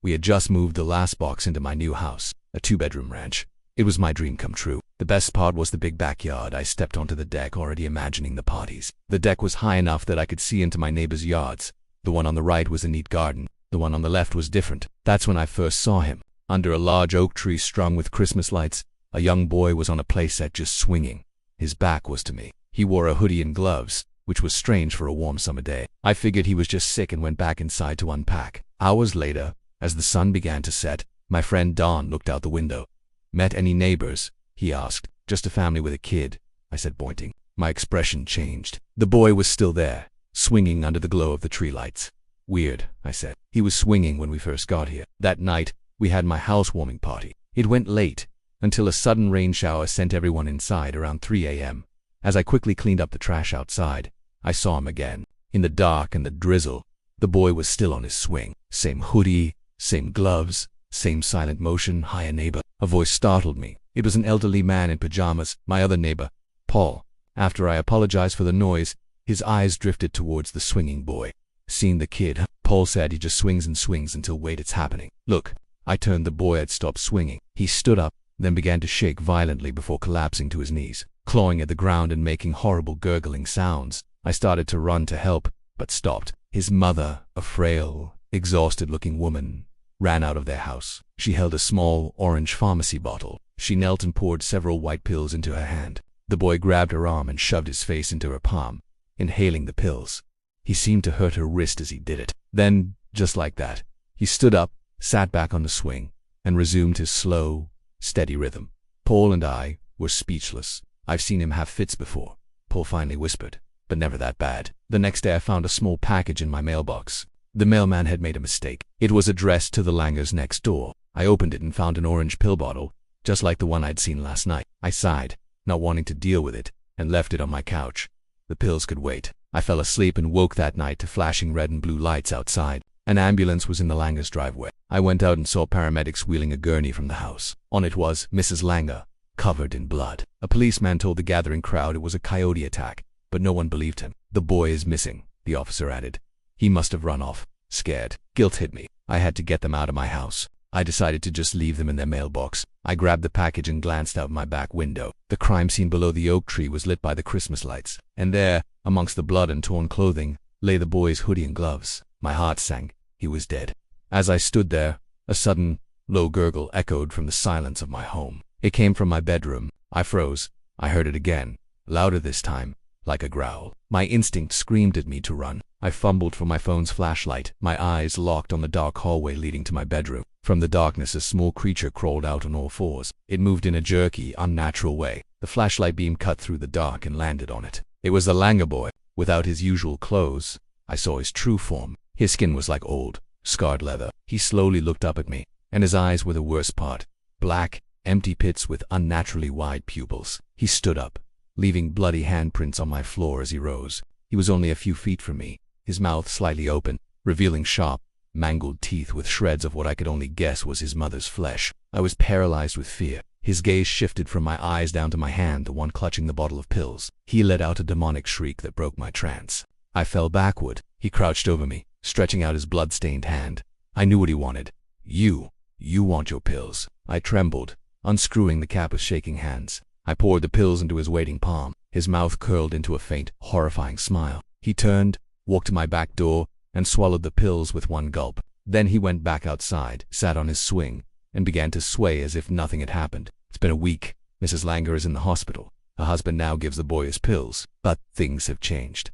We had just moved the last box into my new house, a 2-bedroom ranch. It was my dream come true. The best part was the big backyard. I stepped onto the deck, already imagining the parties. The deck was high enough that I could see into my neighbors' yards. The one on the right was a neat garden. The one on the left was different. That's when I first saw him. Under a large oak tree strung with Christmas lights, a young boy was on a playset just swinging. His back was to me. He wore a hoodie and gloves, which was strange for a warm summer day. I figured he was just sick and went back inside to unpack. Hours later, as the sun began to set, my friend Don looked out the window. "Met any neighbors?" he asked. "Just a family with a kid," I said, pointing. My expression changed. The boy was still there, swinging under the glow of the tree lights. "Weird," I said. "He was swinging when we first got here." That night, we had my housewarming party. It went late, until a sudden rain shower sent everyone inside around 3 a.m. As I quickly cleaned up the trash outside, I saw him again. In the dark and the drizzle, the boy was still on his swing. Same hoodie, same gloves, same silent motion. "Hiya, neighbor." A voice startled me. It was an elderly man in pajamas, my other neighbor, Paul. After I apologized for the noise, his eyes drifted towards the swinging boy. "Seen the kid?" Paul said. "He just swings and swings until wait, it's happening." "Look." I turned. The boy had stopped swinging. He stood up, then began to shake violently before collapsing to his knees, clawing at the ground and making horrible gurgling sounds. I started to run to help, but stopped. His mother, a frail, exhausted-looking woman, ran out of their house. She held a small, orange pharmacy bottle. She knelt and poured several white pills into her hand. The boy grabbed her arm and shoved his face into her palm, inhaling the pills. He seemed to hurt her wrist as he did it. Then, just like that, he stood up, sat back on the swing, and resumed his slow, steady rhythm. Paul and I were speechless. "I've seen him have fits before," Paul finally whispered, "but never that bad." The next day I found a small package in my mailbox. The mailman had made a mistake. It was addressed to the Langers next door. I opened it and found an orange pill bottle, just like the one I'd seen last night. I sighed, not wanting to deal with it, and left it on my couch. The pills could wait. I fell asleep and woke that night to flashing red and blue lights outside. An ambulance was in the Langers' driveway. I went out and saw paramedics wheeling a gurney from the house. On it was Mrs. Langer, covered in blood. A policeman told the gathering crowd it was a coyote attack, but no one believed him. "The boy is missing," the officer added. "He must have run off." Scared, guilt hit me. I had to get them out of my house. I decided to just leave them in their mailbox. I grabbed the package and glanced out my back window. The crime scene below the oak tree was lit by the Christmas lights, and there, amongst the blood and torn clothing, lay the boy's hoodie and gloves. My heart sank. He was dead. As I stood there, a sudden, low gurgle echoed from the silence of my home. It came from my bedroom. I froze. I heard it again, louder this time, like a growl. My instinct screamed at me to run. I fumbled for my phone's flashlight, my eyes locked on the dark hallway leading to my bedroom. From the darkness, a small creature crawled out on all fours. It moved in a jerky, unnatural way. The flashlight beam cut through the dark and landed on it. It was the Langer boy, without his usual clothes. I saw his true form. His skin was like old, scarred leather. He slowly looked up at me, and his eyes were the worst part. Black, empty pits with unnaturally wide pupils. He stood up, leaving bloody handprints on my floor as he rose. He was only a few feet from me, his mouth slightly open, revealing sharp, mangled teeth with shreds of what I could only guess was his mother's flesh. I was paralyzed with fear. His gaze shifted from my eyes down to my hand, the one clutching the bottle of pills. He let out a demonic shriek that broke my trance. I fell backward. He crouched over me, stretching out his blood-stained hand. I knew what he wanted. You want your pills." I trembled, unscrewing the cap with shaking hands. I poured the pills into his waiting palm. His mouth curled into a faint, horrifying smile. He turned, walked to my back door, and swallowed the pills with one gulp. Then he went back outside, sat on his swing, and began to sway as if nothing had happened. "It's been a week. Mrs. Langer is in the hospital. Her husband now gives the boy his pills. But things have changed.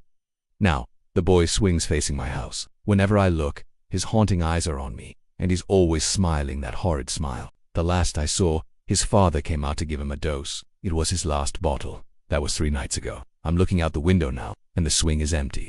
Now, the boy swings facing my house. Whenever I look, his haunting eyes are on me, and he's always smiling that horrid smile. The last I saw, his father came out to give him a dose. It was his last bottle. That was 3 nights ago. I'm looking out the window now, and the swing is empty.